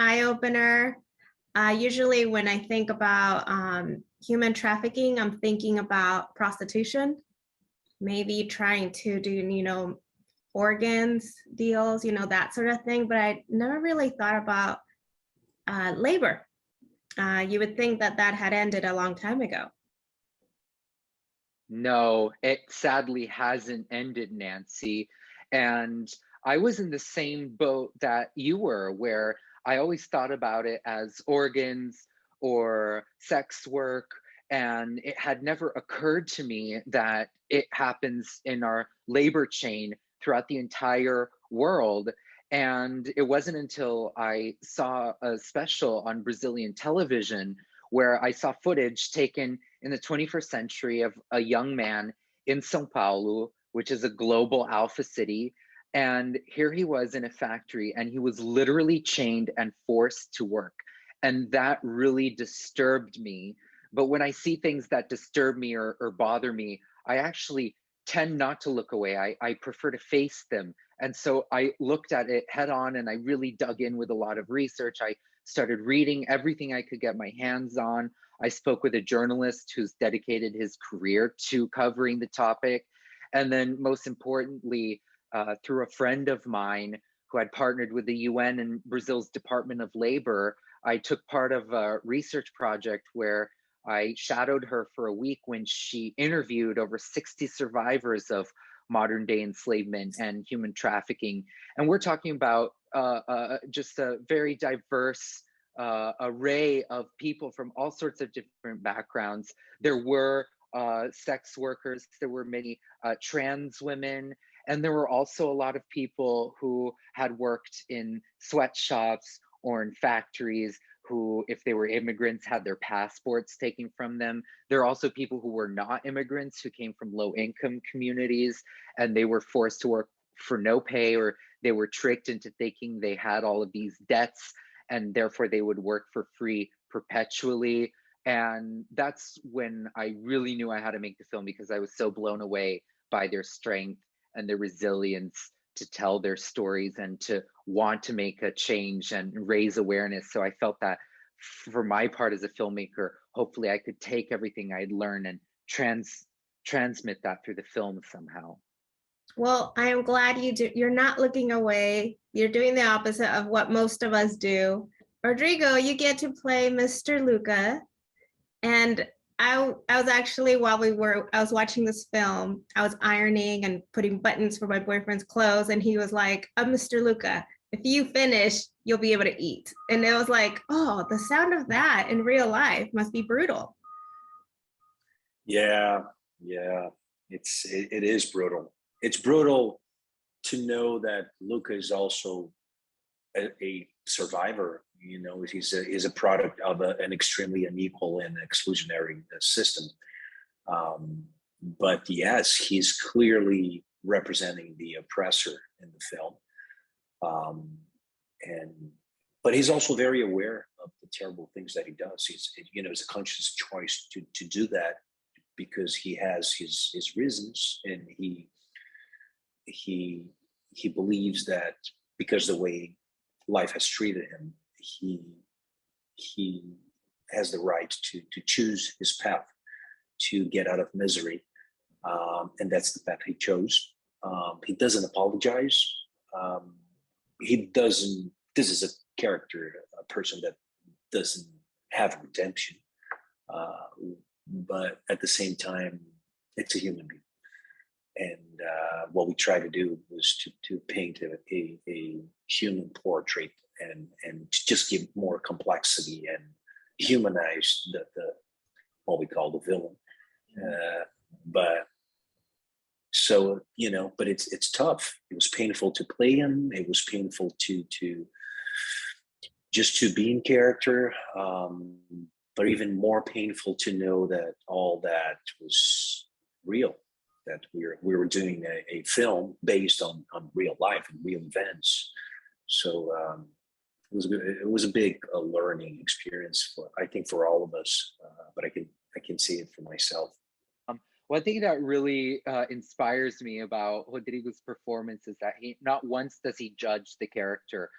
eye-opener. Usually when I think about human trafficking, I'm thinking about prostitution, maybe trying to do, organs deals, that sort of thing. But I never really thought about labor. You would think that had ended a long time ago. No, it sadly hasn't ended, Nancy. And I was in the same boat that you were, where I always thought about it as organs or sex work. And it had never occurred to me that it happens in our labor chain throughout the entire world. And it wasn't until I saw a special on Brazilian television where I saw footage taken in the 21st century of a young man in São Paulo, which is a global alpha city. And here he was in a factory and he was literally chained and forced to work. And that really disturbed me. But when I see things that disturb me or bother me, I actually tend not to look away. I prefer to face them. And so I looked at it head on and I really dug in with a lot of research. I started reading everything I could get my hands on. I spoke with a journalist who's dedicated his career to covering the topic. And then most importantly, through a friend of mine who had partnered with the UN and Brazil's Department of Labor, I took part of a research project where I shadowed her for a week when she interviewed over 60 survivors of modern day enslavement and human trafficking. And we're talking about just a very diverse array of people from all sorts of different backgrounds. There were sex workers, there were many trans women, and there were also a lot of people who had worked in sweatshops or in factories who, if they were immigrants, had their passports taken from them. There are also people who were not immigrants, who came from low-income communities, and they were forced to work for no pay, or they were tricked into thinking they had all of these debts, and therefore they would work for free perpetually. And that's when I really knew I had to make the film, because I was so blown away by their strength and their resilience to tell their stories and to want to make a change and raise awareness. So I felt that for my part as a filmmaker, hopefully I could take everything I'd learned and transmit that through the film somehow. Well, I am glad you're not looking away. You're doing the opposite of what most of us do. Rodrigo, you get to play Mr. Luca. And I was actually, I was watching this film, I was ironing and putting buttons for my boyfriend's clothes. And he was like, Mr. Luca, if you finish, you'll be able to eat. And it was like, oh, the sound of that in real life must be brutal. Yeah. It is brutal. It's brutal to know that Luca is also a survivor. You know, he's a product of an extremely unequal and exclusionary system. But yes, he's clearly representing the oppressor in the film. But he's also very aware of the terrible things that he does. It's a conscious choice to do that, because he has his reasons, and he believes that because the way life has treated him, he has the right to choose his path to get out of misery, and that's the path he chose. He doesn't apologize. This is a character, a person that doesn't have redemption, but at the same time, it's a human being. And what we try to do was to paint a human portrait and to just give more complexity and humanize the what we call the villain. But it's tough. It was painful to play him. It was painful to just to be in character. But even more painful to know that all that was real, that we were doing a film based on real life and real events. So it was a big learning experience for all of us. But I can see it for myself. One thing that really inspires me about Rodrigo's performance is that he not once does he judge the character.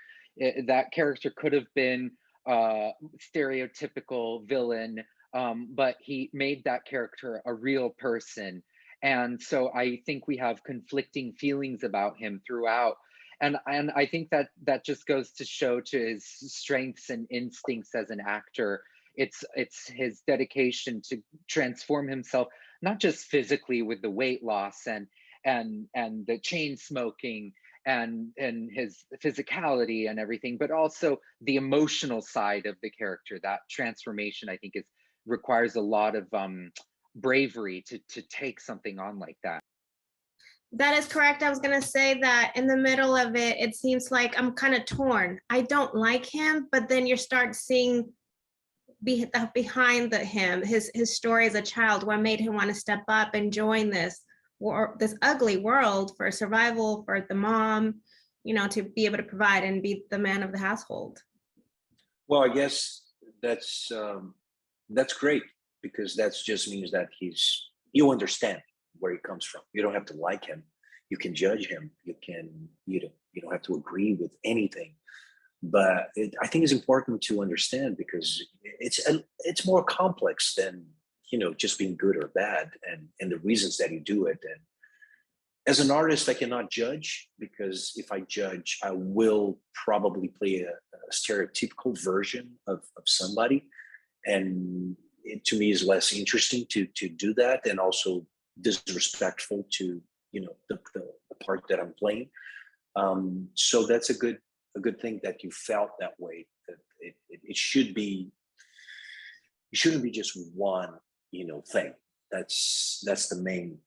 that character could have been a stereotypical villain, but he made that character a real person. And so I think we have conflicting feelings about him throughout. And I think that just goes to show to his strengths and instincts as an actor. It's his dedication to transform himself, not just physically with the weight loss and the chain smoking and his physicality and everything, but also the emotional side of the character. That transformation, I think, requires a lot of bravery to take something on like that. That is correct. I was going to say that in the middle of it, it seems like I'm kind of torn. I don't like him, but then you start seeing behind him, his story as a child, what made him want to step up and join this ugly world for survival, for the mom, to be able to provide and be the man of the household. Well, I guess that's great, because that just means that you understand where he comes from. You don't have to like him. You can judge him. You don't have to agree with anything. But I think it's important to understand, because it's more complex than just being good or bad, and the reasons that you do it. And as an artist, I cannot judge, because if I judge, I will probably play a stereotypical version of somebody, and it to me is less interesting to do that, and also disrespectful to the part that I'm playing. So that's a good thing that you felt that way. That it shouldn't be just one thing. That's the main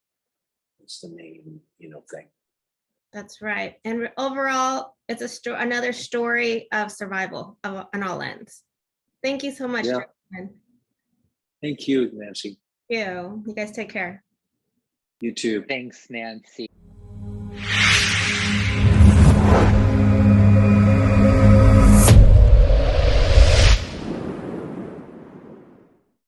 thing. That's right. And overall, it's another story of survival on all ends. Thank you so much, Yeah. gentlemen. Thank you, Nancy. You guys take care. You too. Thanks, Nancy.